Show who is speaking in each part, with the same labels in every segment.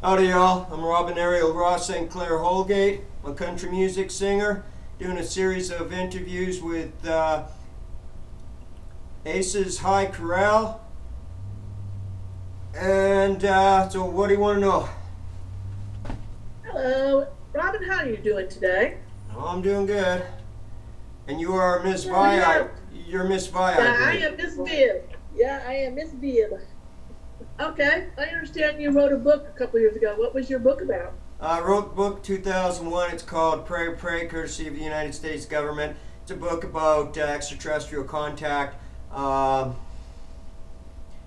Speaker 1: Howdy y'all, I'm Robin Ariel Ross St. Clair Holgate. I'm a country music singer, doing a series of interviews with Aces High Corral. And so what do you want to know?
Speaker 2: Hello, Robin, how are you doing today?
Speaker 1: Oh, I'm doing good. And you are Miss Vi, you're Miss Vi,
Speaker 2: Yeah, I am Miss Bibb. Yeah, I am Miss Bibb. Okay, I understand you wrote a book a couple years ago. What was your book about?
Speaker 1: I wrote the book 2001. It's called Pray, Pray, courtesy of the United States government. It's a book about extraterrestrial contact,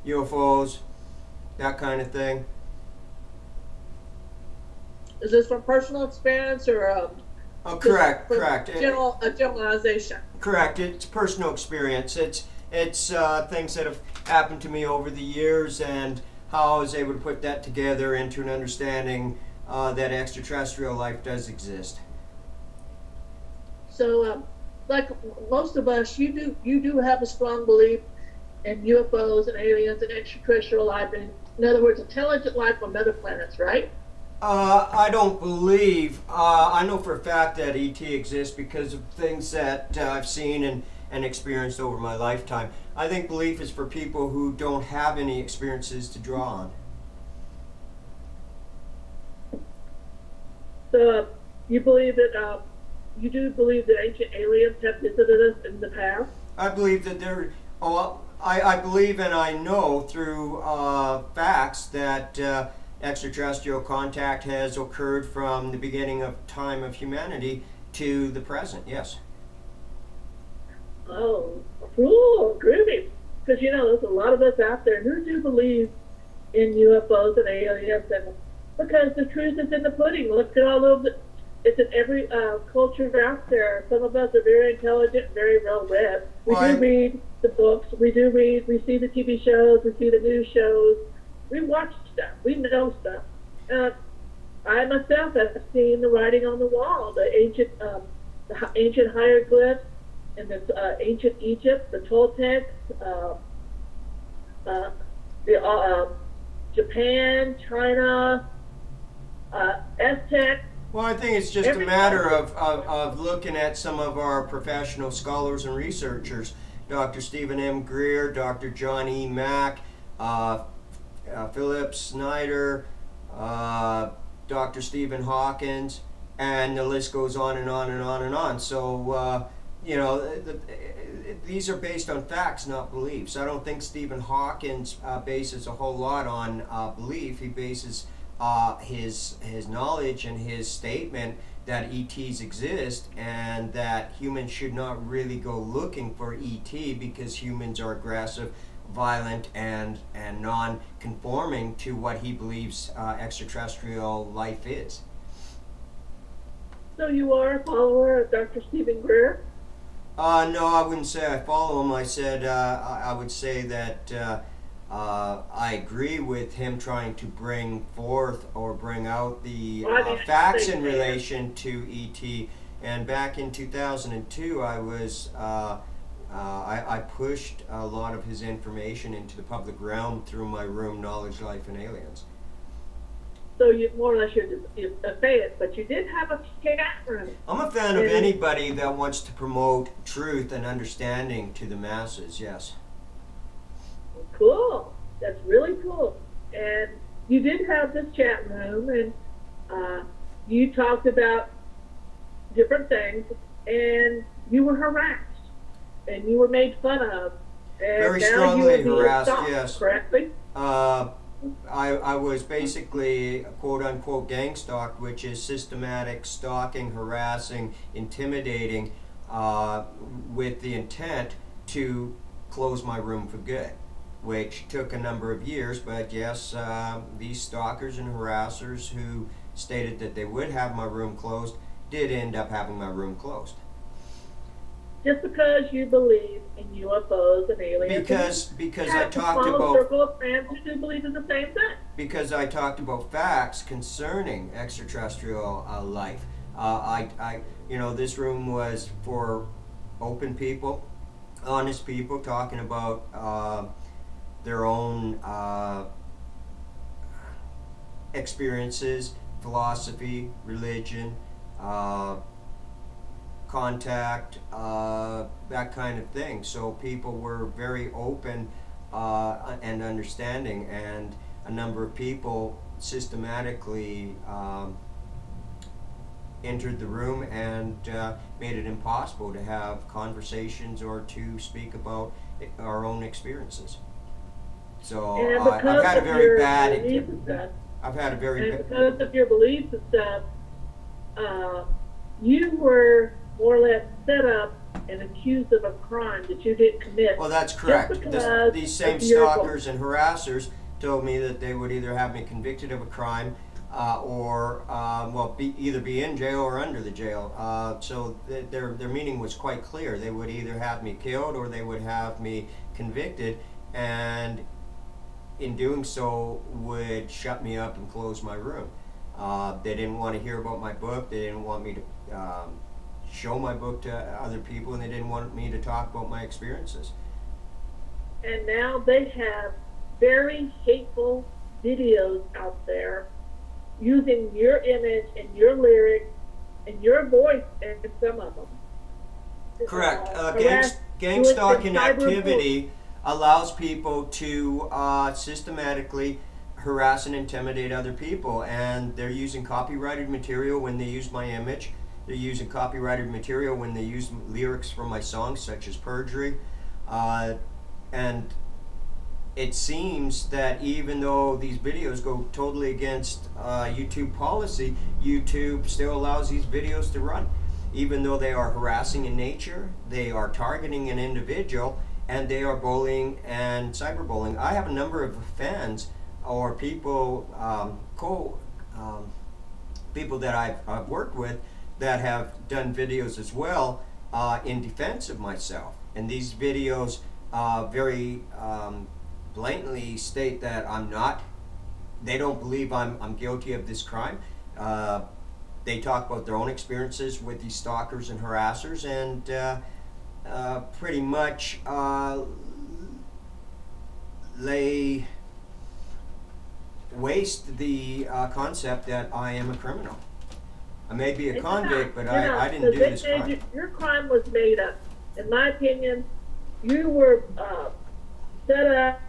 Speaker 1: UFOs, that kind of thing.
Speaker 2: Is this from personal experience or
Speaker 1: Correct.
Speaker 2: a generalization?
Speaker 1: Correct. It's personal experience. It's things that have happened to me over the years and how I was able to put that together into an understanding that extraterrestrial life does exist.
Speaker 2: So, like most of us, you do have a strong belief in UFOs and aliens and extraterrestrial life, in other words, intelligent life on other planets, right?
Speaker 1: I don't believe. I know for a fact that ET exists because of things that I've seen and experienced over my lifetime. I think belief is for people who don't have any experiences to draw on.
Speaker 2: So you believe that you do believe that ancient aliens have visited us in the past?
Speaker 1: I believe that there. Oh, I believe and I know through facts that extraterrestrial contact has occurred from the beginning of time of humanity to the present. Yes.
Speaker 2: Oh, cool, groovy. Because there's a lot of us out there who do believe in UFOs and aliens, and because the truth is in the pudding. Look at all of it's in every culture out there. Some of us are very intelligent, very well read. We do read the books. We see the TV shows. We see the news shows. We watch stuff. We know stuff. I myself have seen the writing on the wall, the ancient hieroglyphs in this ancient Egypt, the Toltecs, Japan, China, Aztec.
Speaker 1: Well, I think it's just a matter of looking at some of our professional scholars and researchers, Dr. Stephen M. Greer, Dr. John E. Mack, Philip Snyder, Dr. Stephen Hawkins, and the list goes on and on and on and on. So, these are based on facts, not beliefs. I don't think Stephen Hawkins bases a whole lot on belief. He bases his knowledge and his statement that ETs exist and that humans should not really go looking for ET because humans are aggressive, violent, and non-conforming to what he believes extraterrestrial life is.
Speaker 2: So you are a follower of Dr. Stephen Greer?
Speaker 1: No, I wouldn't say I follow him. I said I would say that I agree with him trying to bring forth or bring out the facts in relation to ET. And back in 2002, I pushed a lot of his information into the public realm through my room, Knowledge, Life, and Aliens.
Speaker 2: So you more or less you're a fan, but you did have a chat room.
Speaker 1: I'm a fan of anybody that wants to promote truth and understanding to the masses, yes.
Speaker 2: Cool. That's really cool. And you did have this chat room, and you talked about different things, and you were harassed, and you were made fun of. And
Speaker 1: very
Speaker 2: now
Speaker 1: strongly
Speaker 2: you were
Speaker 1: harassed,
Speaker 2: stalked,
Speaker 1: yes.
Speaker 2: Correctly?
Speaker 1: I was basically quote-unquote gang stalked, which is systematic stalking, harassing, intimidating, with the intent to close my room for good, which took a number of years. But yes, these stalkers and harassers who stated that they would have my room closed did end up having my room closed.
Speaker 2: Just because you believe in UFOs and aliens.
Speaker 1: Because I talked about
Speaker 2: circle of friends who do believe in the same thing.
Speaker 1: Because I talked about facts concerning extraterrestrial life. This room was for open people, honest people talking about their own experiences, philosophy, religion, contact, that kind of thing. So people were very open and understanding, and a number of people systematically entered the room and made it impossible to have conversations or to speak about our own experiences. So I've had a very bad. I've had a very.
Speaker 2: And because of your beliefs and stuff, you were more or less set up and accused of a crime that you didn't commit.
Speaker 1: Well, that's correct. These same stalkers and harassers told me that they would either have me convicted of a crime or well, either be in jail or under the jail. So their meaning was quite clear. They would either have me killed or they would have me convicted, and in doing so would shut me up and close my room. They didn't want to hear about my book. They didn't want me to show my book to other people, and they didn't want me to talk about my experiences.
Speaker 2: And now they have very hateful videos out there using your image and your lyrics and your voice in some of them.
Speaker 1: Correct. Gang stalking activity allows people to systematically harass and intimidate other people, and they're using copyrighted material when they use my image. They're using copyrighted material when they use lyrics from my songs, such as perjury. And it seems that even though these videos go totally against YouTube policy, YouTube still allows these videos to run. Even though they are harassing in nature, they are targeting an individual, and they are bullying and cyberbullying. I have a number of fans or people, people that I've worked with that have done videos as well in defense of myself. And these videos very blatantly state that I'm not, they don't believe I'm guilty of this crime. They talk about their own experiences with these stalkers and harassers, and pretty much lay waste the concept that I am a criminal. I may be a convict, but I didn't do this crime.
Speaker 2: Your crime was made up. In my opinion, you were set up,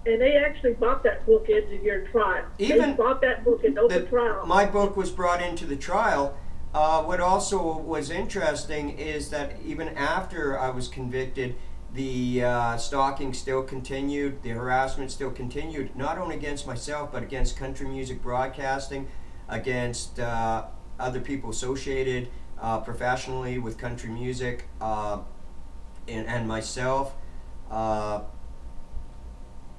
Speaker 2: and they actually brought that book into your trial. They brought that book into the trial.
Speaker 1: My book was brought into the trial. What also was interesting is that even after I was convicted, the stalking still continued, the harassment still continued, not only against myself, but against country music broadcasting, against other people associated professionally with country music, and myself.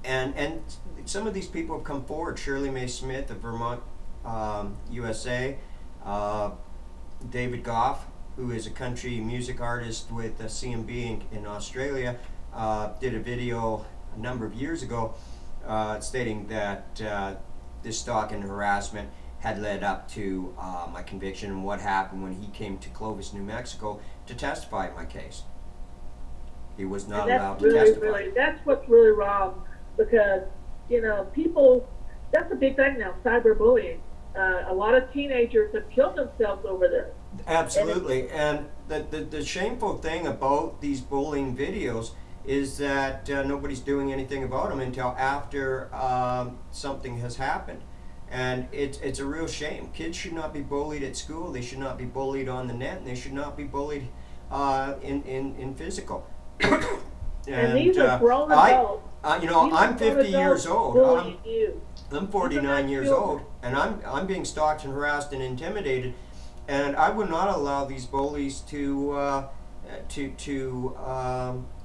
Speaker 1: And some of these people have come forward. Shirley Mae Smith of Vermont, USA. David Goff, who is a country music artist with CMB in Australia, did a video a number of years ago stating that this stalking and harassment had led up to my conviction and what happened when he came to Clovis, New Mexico to testify in my case. He was not allowed to testify.
Speaker 2: That's what's really wrong, because, you know, people, that's a big thing now, cyberbullying. A lot of teenagers have killed themselves over this.
Speaker 1: Absolutely, and the shameful thing about these bullying videos is that nobody's doing anything about them until after something has happened. And it's a real shame. Kids should not be bullied at school, they should not be bullied on the net, and they should not be bullied in physical.
Speaker 2: And these are grown adults.
Speaker 1: You know, I'm 50 years old. I'm 49 years old, and I'm being stalked and harassed and intimidated, and I would not allow these bullies to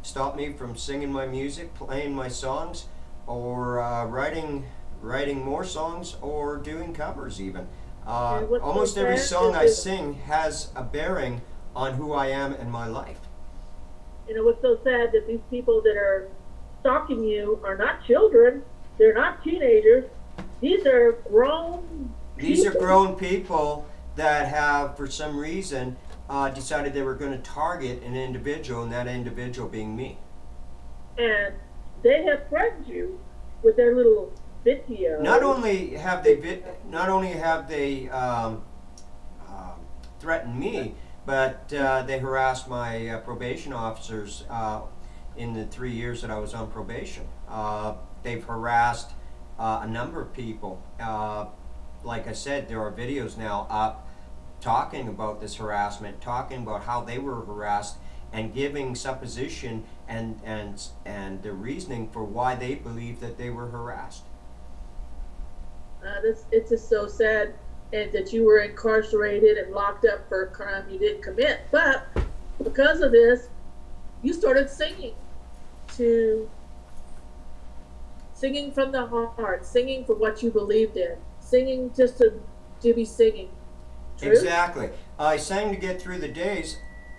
Speaker 1: stop me from singing my music, playing my songs, or writing more songs, or doing covers even. Almost every song I sing has a bearing on who I am and my life.
Speaker 2: You know, what's so sad that these people that are stalking you are not children. They're not teenagers. These are grown people.
Speaker 1: These are grown people that have, for some reason, decided they were going to target an individual, and that individual being me.
Speaker 2: And they have threatened you with their little video.
Speaker 1: Not only have they threatened me, but they harassed my probation officers in the 3 years that I was on probation. They've harassed a number of people. Like I said, there are videos now up talking about this harassment, talking about how they were harassed, and giving supposition and the reasoning for why they believe that they were harassed.
Speaker 2: It's just so sad, and that you were incarcerated and locked up for a crime you didn't commit. But because of this, you started singing from the heart, singing for what you believed in, singing just to be singing. True?
Speaker 1: Exactly. I sang to get through the days,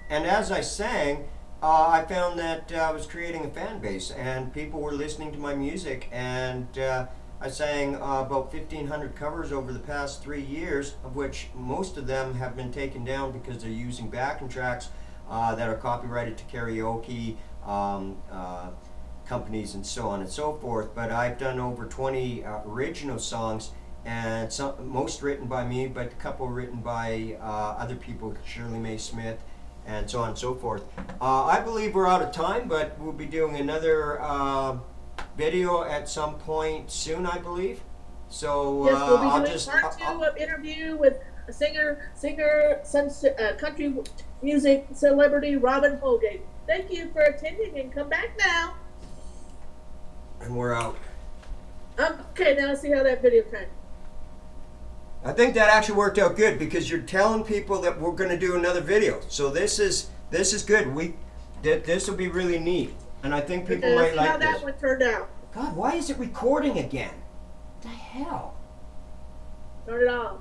Speaker 1: and as I sang, I found that I was creating a fan base, and people were listening to my music, and I sang about 1,500 covers over the past 3 years, of which most of them have been taken down because they're using backing tracks that are copyrighted to karaoke companies and so on and so forth. But I've done over 20 original songs, and most written by me, but a couple written by other people, Shirley Mae Smith, and so on and so forth. I believe we're out of time, but we'll be doing another video at some point soon, I believe. So
Speaker 2: yes, we'll be
Speaker 1: I'll
Speaker 2: doing
Speaker 1: just
Speaker 2: part 2 of interview with a singer, country music celebrity Robin Holgate. Thank you for attending, and come back now.
Speaker 1: and we're out.
Speaker 2: Okay, now let's see how that video came.
Speaker 1: I think that actually worked out good, because you're telling people that we're going to do another video. So this is good. This will be really neat, and I think people might like
Speaker 2: how
Speaker 1: this.
Speaker 2: that one turned out.
Speaker 1: God, why is it recording again? What the hell?
Speaker 2: Turn it off.